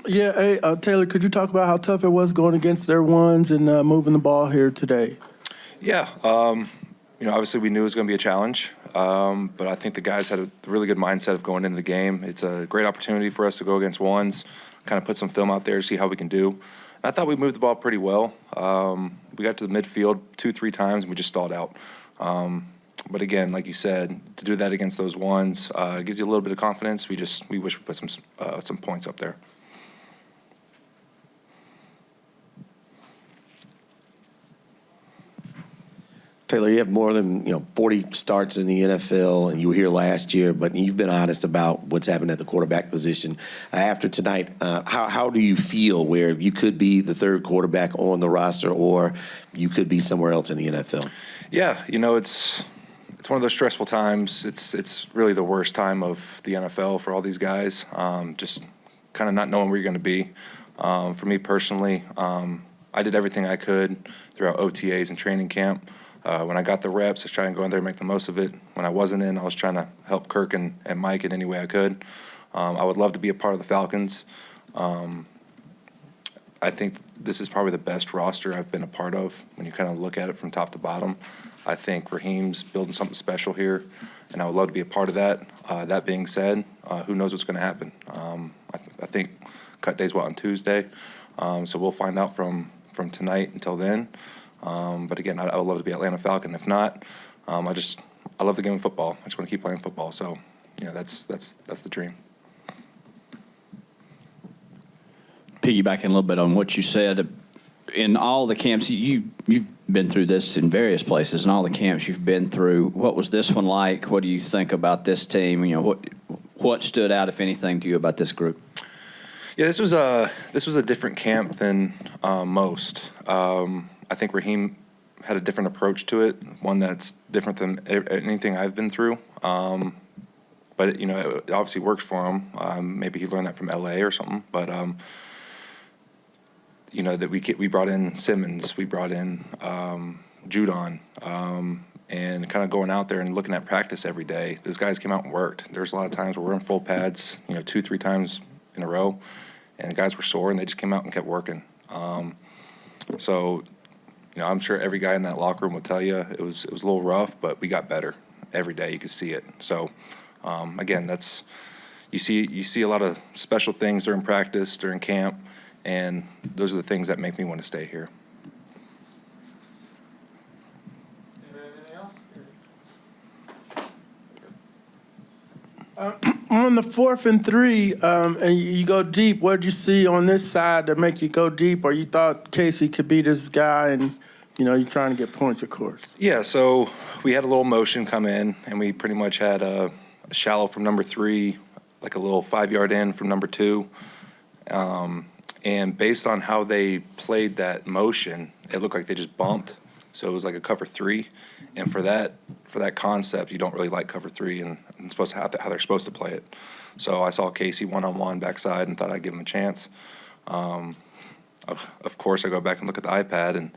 Yeah, hey, Taylor, could you talk about how tough it was going against their ones and moving the ball here today? Yeah, obviously we knew it was going to be a challenge, but I think the guys had a really good mindset of going into the game. It's a great opportunity for us to go against ones, kind of put some film out there, see how we can do. And I thought we moved the ball pretty well. We got to the midfield 2-3 times, and we just stalled out. But again, like you said, to do that against those ones gives you a little bit of confidence. We wish we put some points up there. Taylor, you have more than 40 starts in the NFL, and you were here last year, but you've been honest about what's happened at the quarterback position. After tonight, how do you feel where you could be the third quarterback on the roster or you could be somewhere else in the NFL? Yeah, it's one of those stressful times. It's really the worst time of the NFL for all these guys, just kind of not knowing where you're going to be. For me personally, I did everything I could throughout OTAs and training camp. When I got the reps, I was trying to go in there and make the most of it. When I wasn't in, I was trying to help Kirk and Mike in any way I could. I would love to be a part of the Falcons. I think this is probably the best roster I've been a part of when you kind of look at it from top to bottom. I think Raheem's building something special here, and I would love to be a part of that. That being said, who knows what's going to happen? I think cut day's on Tuesday, so we'll find out from tonight until then. But again, I would love to be Atlanta Falcon. If not, I love the game of football. I just want to keep playing football. So, that's the dream. Piggybacking a little bit on what you said, in all the camps, you've been through this in various places, in all the camps you've been through. What was this one like? What do you think about this team? What stood out, if anything, to you about this group? Yeah, this was a different camp than most. I think Raheem had a different approach to it, one that's different than anything I've been through. But it obviously works for him. Maybe he learned that from LA or something. But that we brought in Simmons, we brought in Judon, and kind of going out there and looking at practice every day. Those guys came out and worked. There's a lot of times where we're in full pads, 2-3 times in a row, and the guys were sore and they just came out and kept working. So I'm sure every guy in that locker room will tell you it was a little rough, but we got better every day. You could see it. So again, you see a lot of special things during practice, during camp, and those are the things that make me want to stay here. On the 4th and 3, and you go deep, what did you see on this side to make you go deep, or you thought Casey could be this guy, and you're trying to get points, of course? Yeah, so we had a little motion come in, and we pretty much had a shallow from number 3, like a little 5-yard in from number 2. And based on how they played that motion, it looked like they just bumped. So it was like a cover 3. And for that concept, you don't really like cover 3 and supposed to how they're supposed to play it. So I saw Casey one-on-one backside and thought I'd give him a chance. Of course, I go back and look at the iPad, and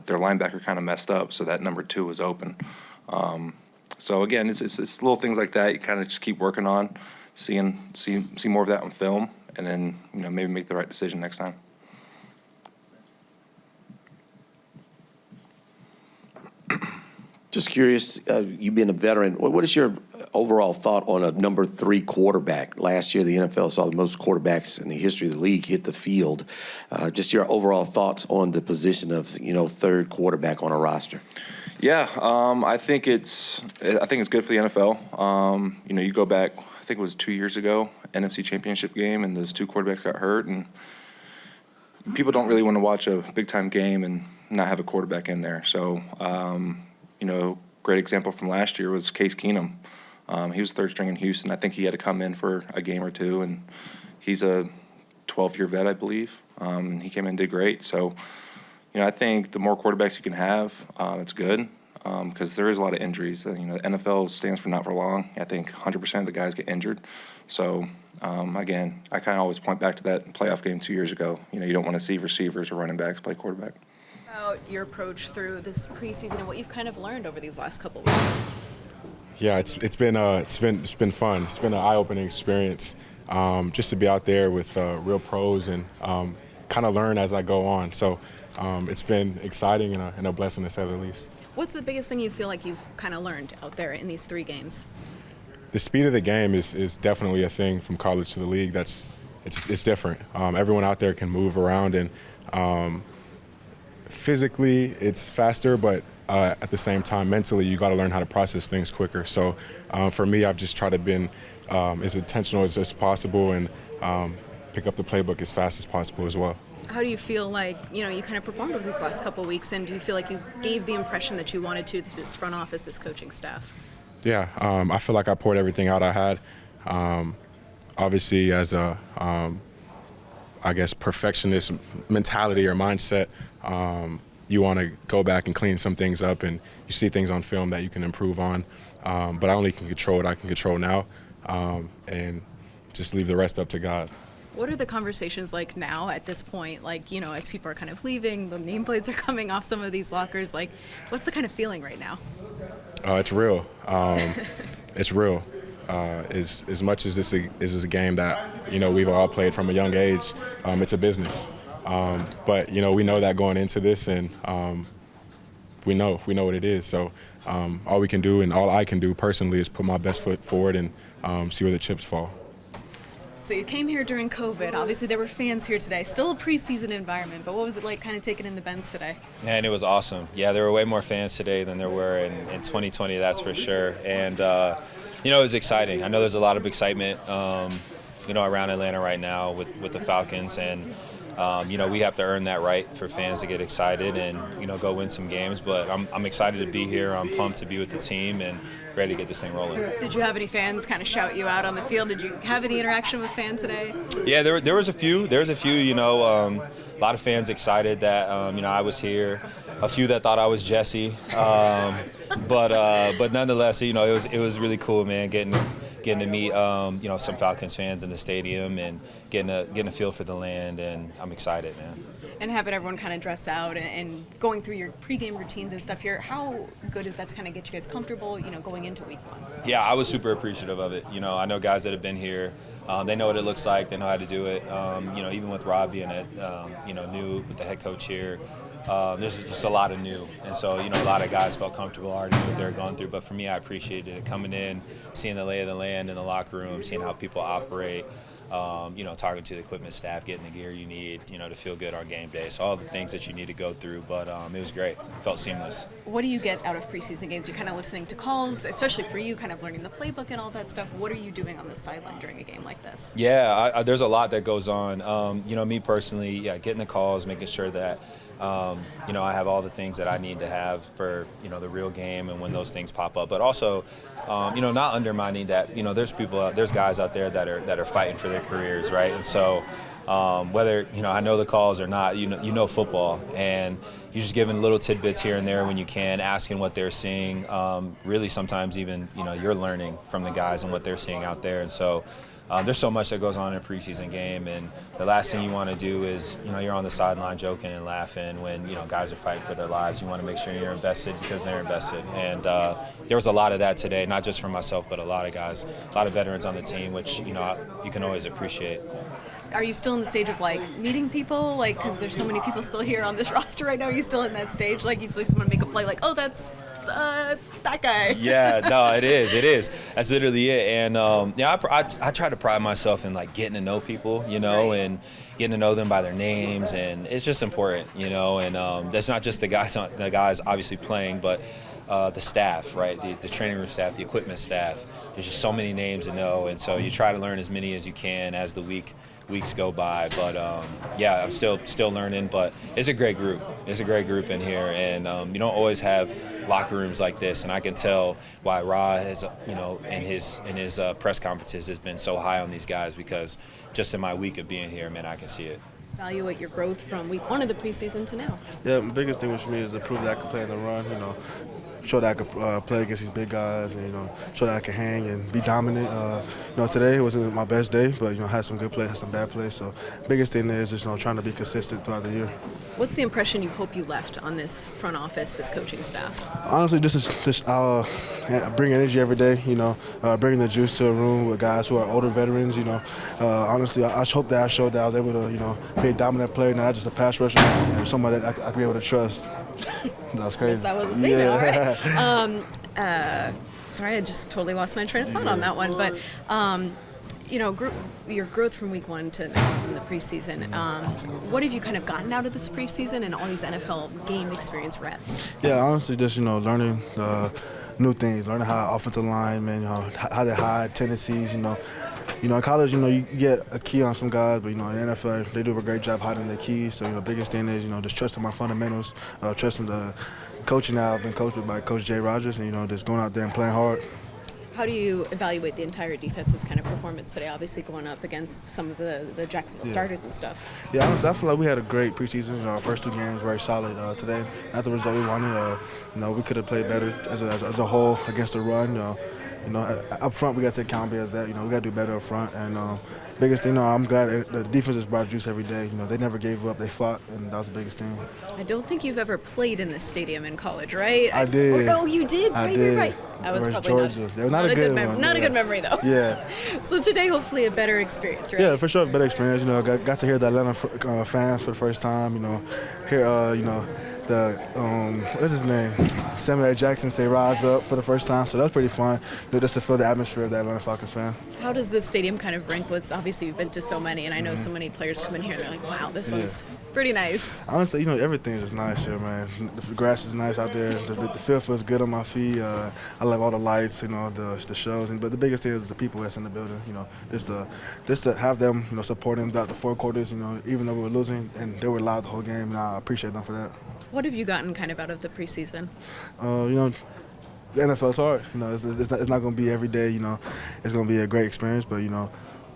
their linebacker kind of messed up, so that number 2 was open. So again, it's little things like that you kind of just keep working on, see more of that on film, and then maybe make the right decision next time. Just curious, you being a veteran, what is your overall thought on a number 3 quarterback? Last year, the NFL saw the most quarterbacks in the history of the league hit the field. Just your overall thoughts on the position of, third quarterback on a roster. Yeah, I think it's good for the NFL. You go back, I think it was 2 years ago, NFC Championship game, and those 2 quarterbacks got hurt, and people don't really want to watch a big-time game and not have a quarterback in there. So, great example from last year was Case Keenum. He was third string in Houston. I think he had to come in for a game or 2, and he's a 12-year vet, I believe. He came in and did great. So, I think the more quarterbacks you can have, it's good because there is a lot of injuries. The NFL stands for not for long. I think 100% of the guys get injured. So, again, I kind of always point back to that playoff game 2 years ago. You don't want to see receivers or running backs play quarterback. About your approach through this preseason and what you've kind of learned over these last couple of weeks. Yeah, it's been fun. It's been an eye-opening experience. just to be out there with real pros and kind of learn as I go on. So it's been exciting and a blessing to say the least. What's the biggest thing you feel like you've kind of learned out there in these 3 games? The speed of the game is definitely a thing from college to the league. It's different. Everyone out there can move around, and physically it's faster, but at the same time, mentally, you got to learn how to process things quicker. So for me, I've just tried to be as intentional as possible and pick up the playbook as fast as possible as well. How do you feel like, you kind of performed over these last couple of weeks, and do you feel like you gave the impression that you wanted to this front office, this coaching staff? Yeah, I feel like I poured everything out I had. Obviously, as a, I guess, perfectionist mentality or mindset, you want to go back and clean some things up, and you see things on film that you can improve on. But I only can control what I can control now, and just leave the rest up to God. What are the conversations like now at this point? Like, as people are kind of leaving, the nameplates are coming off some of these lockers. Like, what's the kind of feeling right now? It's real. It's real. As much as this is a game that, we've all played from a young age, it's a business. But, we know that going into this, and we know what it is. So all we can do and all I can do personally is put my best foot forward and see where the chips fall. So you came here during COVID. Obviously, there were fans here today. Still a preseason environment, but what was it like kind of taking in the Benz today? And it was awesome. Yeah, there were way more fans today than there were in 2020, that's for sure. And, it was exciting. I know there's a lot of excitement, around Atlanta right now with the Falcons. And, we have to earn that right for fans to get excited and, go win some games. But I'm excited to be here. I'm pumped to be with the team and ready to get this thing rolling. Did you have any fans kind of shout you out on the field? Did you have any interaction with fans today? Yeah, there was a few. There was a few, a lot of fans excited that, I was here. A few that thought I was Jesse. But nonetheless, it was really cool, man, getting to meet, some Falcons fans in the stadium and getting a feel for the land, and I'm excited, man. And having everyone kind of dress out and going through your pregame routines and stuff here, how good is that to kind of get you guys comfortable, going into week 1? Yeah, I was super appreciative of it. I know guys that have been here. They know what it looks like. They know how to do it. Even with Rob being new with the head coach here, there's just a lot of new. And so, a lot of guys felt comfortable already knew what they were going through. But for me, I appreciated it coming in, seeing the lay of the land in the locker room, seeing how people operate. Talking to the equipment staff, getting the gear you need, to feel good on game day. So all the things that you need to go through, but it was great. Felt seamless. What do you get out of preseason games? You're kind of listening to calls, especially for you, kind of learning the playbook and all that stuff. What are you doing on the sideline during a game like this? Yeah, there's a lot that goes on. Me personally, getting the calls, making sure that, I have all the things that I need to have for, the real game and when those things pop up. But also, not undermining that, there's guys out there that are fighting for their careers, right? And so whether, I know the calls or not, football, and you're just giving little tidbits here and there when you can, asking what they're seeing. Really sometimes even, you're learning from the guys and what they're seeing out there. And so there's so much that goes on in a preseason game, and the last thing you want to do is, you're on the sideline joking and laughing when, guys are fighting for their lives. You want to make sure you're invested because they're invested. And there was a lot of that today, not just for myself, but a lot of guys, a lot of veterans on the team, which, you can always appreciate. Are you still in the stage of, meeting people? Because there's so many people still here on this roster right now. Are you still in that stage? You see someone make a play oh, that's that guy. Yeah, no, it is. That's literally it. And, I try to pride myself in, getting to know people, right, and getting to know them by their names. And it's just important, and that's not just the guys obviously playing, but the staff, right, the training room staff, the equipment staff. There's just so many names to know, and so you try to learn as many as you can as the weeks go by. But I'm still learning, but it's a great group. It's a great group in here, and you don't always have locker rooms like this, and I can tell why Ra has, in his press conferences has been so high on these guys, because just in my week of being here, man, I can see it. Evaluate your growth from week 1 of the preseason to now. Yeah, the biggest thing for me is to prove that I can play in the run. show that I could play against these big guys and, show that I can hang and be dominant. Today wasn't my best day, but, had some good plays, had some bad plays. So biggest thing is just, trying to be consistent throughout the year. What's the impression you hope you left on this front office, this coaching staff? Honestly, just bring energy every day, bringing the juice to a room with guys who are older veterans, Honestly, I hope that I showed that I was able to, be a dominant player, not just a pass rusher, and somebody that I could be able to trust. That was crazy. That was a statement, all right. Sorry, I just totally lost my train of thought on that one. But, your growth from week 1 to now in the preseason, what have you kind of gotten out of this preseason and all these NFL game experience reps? Yeah, honestly, just, learning new things, learning how offensive linemen, how they hide tendencies, in college, you get a key on some guys, but, in the NFL, they do a great job hiding their keys. So, biggest thing is, just trusting my fundamentals, trusting the coaching that I've been coached by Coach Jay Rogers, and, just going out there and playing hard. How do you evaluate the entire defense's kind of performance today, obviously going up against some of the Jacksonville starters and stuff? Yeah, honestly, I feel like we had a great preseason. Our first 2 games very solid. Today, not the result we wanted. We could have played better as a whole against the run. Up front, we got to take accountability as that. We got to do better up front. And biggest thing, I'm glad the defense has brought juice every day. They never gave up. They fought, and that was the biggest thing. I don't think you've ever played in this stadium in college, right? I did. Oh, no, you did. I Right, did. right. That was probably Georgia. Not a good one. Not a good memory, though. Yeah. So today, hopefully, a better experience, right? Yeah, for sure, better experience. Got to hear the Atlanta fans for the first time. Hear what's his name? Samuel L. Jackson say "Rise Up" for the first time, so that was pretty fun. Just to feel the atmosphere of the Atlanta Falcons fan. How does this stadium kind of rank with? Obviously, you've been to so many, and I know so many players come in here. They're like, "Wow, this one's pretty nice." Honestly, everything is nice here, man. The grass is nice out there. The field feels good on my feet. I love all the lights, the shows. But the biggest thing is the people that's in the building. Just to have them, supporting throughout the 4 quarters. Even though we were losing, and they were loud the whole game, and I appreciate them for that. What have you gotten kind of out of the preseason? The NFL is hard. It's not going to be every day. It's going to be a great experience. But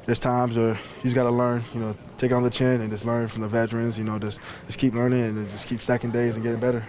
there's times where you just got to learn. Take it on the chin and just learn from the veterans. Just keep learning and just keep stacking days and getting better.